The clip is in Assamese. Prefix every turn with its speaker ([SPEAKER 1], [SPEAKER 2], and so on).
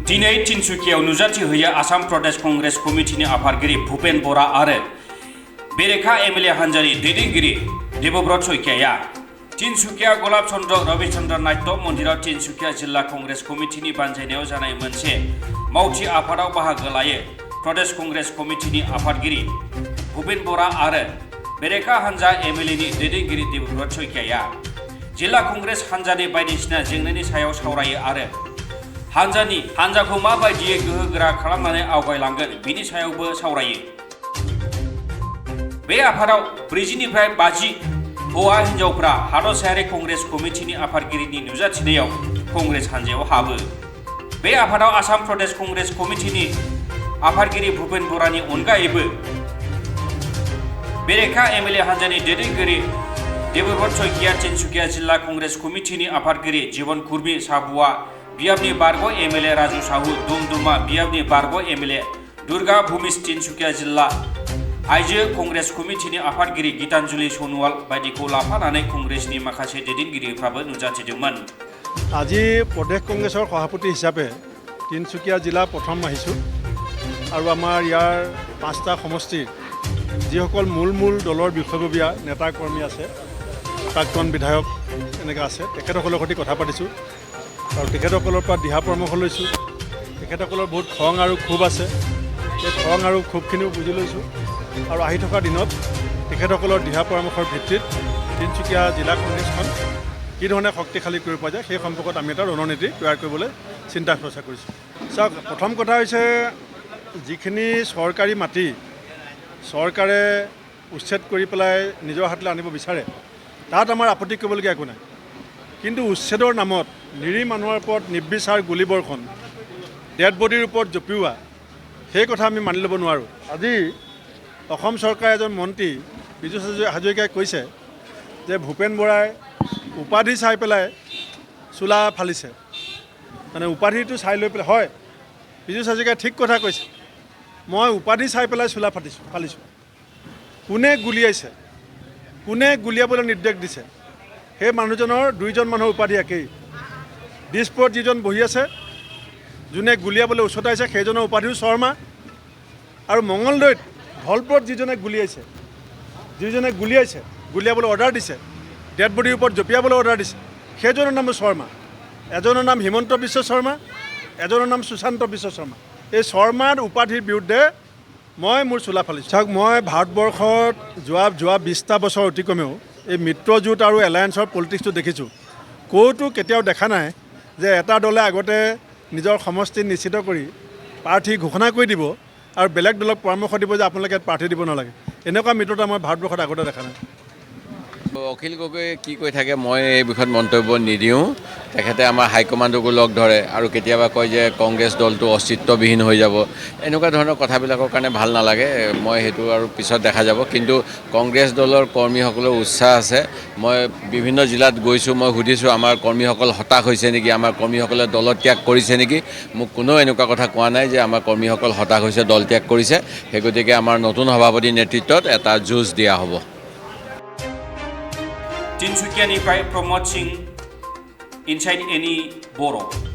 [SPEAKER 1] दिनै तिनसुकियाव नुजाथि होयो आसाम प्रदेश कंग्रेस कमिटिनि आफादगिरि भुपेन बरा आरो बेरेखा एमएलए हान्जानि दैदेनगिरि देबब्रत शइकियाया तिनसुकिया गलाब चन्द्र रविचन्द्र नाट्य मन्दिराव तिनसुकिया जिल्ला कंग्रेस कमिटिनि बानजायनायाव जानाय मोनसे मावथि आफादाव बाहागो लायो। प्रदेश कंग्रेस कमिटिनि आफादगिरि भुपेन बरा आरो बेरेखा हान्जा एमएलएनि दैदेनगिरि देबब्रत शइकियाया जिल्ला कंग्रेस हान्जानि बायदिसिना जेंनानि सायाव सावरायो आरो हान्जाखौ माबायदियै गोहोगोरा खालामनानै आवगायलांगोन बिनि सायावबो सावरायो। बे आफादाव 40निफ्राय 50 हौवा हिन्जावफ्रा हादरसायारि कंग्रेस कमिटिनि आफादगिरिनि नुजाथिनायाव कंग्रेस हान्जायाव हाबो। बे आफादाव आसाम प्रदेश कंग्रेस कमिटिनि आफादगिरि भुपेन बरानि अनगायैबो बेरेखा एमएलए हान्जानि दैदेनगिरि देबब्रत शइकिया, तिनसुकिया जिल्ला कंग्रेस कमिटिनि आफादगिरि जीवन कुर्मी साबुआ, बियाबनि बारग' एमएलए राजु साहु, दुमदुमा बियाबनि बारग' एमएलए दुर्गा भूमिज, तिनसुकिया जिल्ला आइजो कंग्रेस कमिटिनि आफादगिरि गीताञ्जलि सनवाल बायदिखौ लाफानानै कंग्रेसनि माखासे दैदेनगिरिफ्राबो नुजाथिदोंमोन।
[SPEAKER 2] আজি प्रदेश कंग्रेसर सभापति हिसापे तिनसुकिया जिला प्रथम आहिছোঁ আৰু আমাৰ ইয়াৰ 5টা সমষ্টিৰ যিসকল মূল দলৰ বিষয়ববীয়া নেতা কৰ্মী আছে, প্ৰাক্তন বিধায়ক এনেকৈ আছে, তেখেতসকলৰ সৈতে কথা পাতিছোঁ আৰু তেখেতসকলৰ পৰা দিহা পৰামৰ্শ লৈছোঁ। তেখেতসকলৰ বহুত খং আৰু ক্ষোভ আছে, সেই খং আৰু ক্ষোভখিনিও বুজি লৈছোঁ আৰু আহি থকা দিনত তেখেতসকলৰ দিহা পৰামৰ্শৰ ভিত্তিত তিনচুকীয়া জিলা কংগ্ৰেছখন কি ধৰণে শক্তিশালী কৰিব পৰা যায় সেই সম্পৰ্কত আমি এটা ৰণনীতি তৈয়াৰ কৰিবলৈ চিন্তা চৰ্চা কৰিছোঁ। চাওক, প্ৰথম কথা হৈছে যিখিনি চৰকাৰী মাটি চৰকাৰে উচ্ছেদ কৰি পেলাই নিজৰ হাতলৈ আনিব বিচাৰে তাত আমাৰ আপত্তি কৰিবলগীয়া একো নাই, কিন্তু উচ্ছেদৰ নামত নিৰীহ মানুহৰ ওপৰত নিৰ্বিচাৰ গুলীবৰ্ষণ, ডেড বডিৰ ওপৰত জঁপিওৱা, সেই কথা আমি মানি ল'ব নোৱাৰোঁ। আজি অসম চৰকাৰৰ এজন মন্ত্ৰী পীযুষ হাজৰিকাই কৈছে যে ভূপেন বৰাই উপাধি চাই পেলাই চোলা ফালিছে, মানে উপাধিটো চাই লৈ পেলাই। হয়, পীযুষ হাজৰিকাই ঠিক কথা কৈছে, মই উপাধি চাই পেলাই চোলা ফালিছোঁ। কোনে গুলিয়াইছে, কোনে গুলিয়াবলৈ নিৰ্দেশ দিছে, সেই মানুহজনৰ 2জন মানুহৰ উপাধি একেই। দিছপুৰত যিজন বহি আছে, যোনে গুলিয়াবলৈ উচতাইছে, সেইজনৰ উপাধিও শৰ্মা। আৰু মঙলদৈত ধলপুৰত যিজনে গুলিয়াইছে, গুলিয়াবলৈ অৰ্ডাৰ দিছে, ডেড বডিৰ ওপৰত জঁপিয়াবলৈ অৰ্ডাৰ দিছে, সেইজনৰ নাম শৰ্মা। এজনৰ নাম হিমন্ত বিশ্ব শৰ্মা, এজনৰ নাম সুশান্ত বিশ্ব শৰ্মা। এই শৰ্মাৰ উপাধিৰ বিৰুদ্ধে মই মোৰ চোলা ফালিছোঁ। চাওক, মই ভাৰতবৰ্ষত যোৱা 20টা বছৰ অতিকমেও এই মিত্ৰজোঁট আৰু এলায়েন্সৰ পলিটিক্সটো দেখিছোঁ। ক'তো কেতিয়াও দেখা নাই যে এটা দলে আগতে নিজৰ সমষ্টি নিশ্চিত কৰি প্ৰাৰ্থী ঘোষণা কৰি দিব আৰু বেলেগ দলক পৰামৰ্শ দিব যে আপোনালোকে ইয়াত প্ৰাৰ্থী দিব নালাগে। এনেকুৱা মিত্ৰতা মই ভাৰতবৰ্ষত আগতে দেখা নাই।
[SPEAKER 3] অখিল গগৈয়ে কি কৈ থাকে মই এই বিষয়ত মন্তব্য নিদিওঁ। তেখেতে আমাৰ হাইকমাণ্ডকো লগ ধৰে আৰু কেতিয়াবা কয় যে কংগ্ৰেছ দলটো অস্তিত্ববিহীন হৈ যাব। এনেকুৱা ধৰণৰ কথাবিলাকৰ কাৰণে ভাল নালাগে। মই সেইটো আৰু পিছত দেখা যাব। কিন্তু কংগ্ৰেছ দলৰ কৰ্মীসকলৰ উৎসাহ আছে। মই বিভিন্ন জিলাত গৈছোঁ, মই সুধিছোঁ আমাৰ কৰ্মীসকল হতাশ হৈছে নেকি, আমাৰ কৰ্মীসকলে দলত্যাগ কৰিছে নেকি। মোক কোনেও এনেকুৱা কথা কোৱা নাই যে আমাৰ কৰ্মীসকল হতাশ হৈছে, দল ত্যাগ কৰিছে। সেই গতিকে আমাৰ নতুন সভাপতিৰ নেতৃত্বত এটা যুঁজ দিয়া হ'ব।
[SPEAKER 1] तिनसुकियानिफ्राय प्रमोद सिंह, इनसाइड एनि बर'।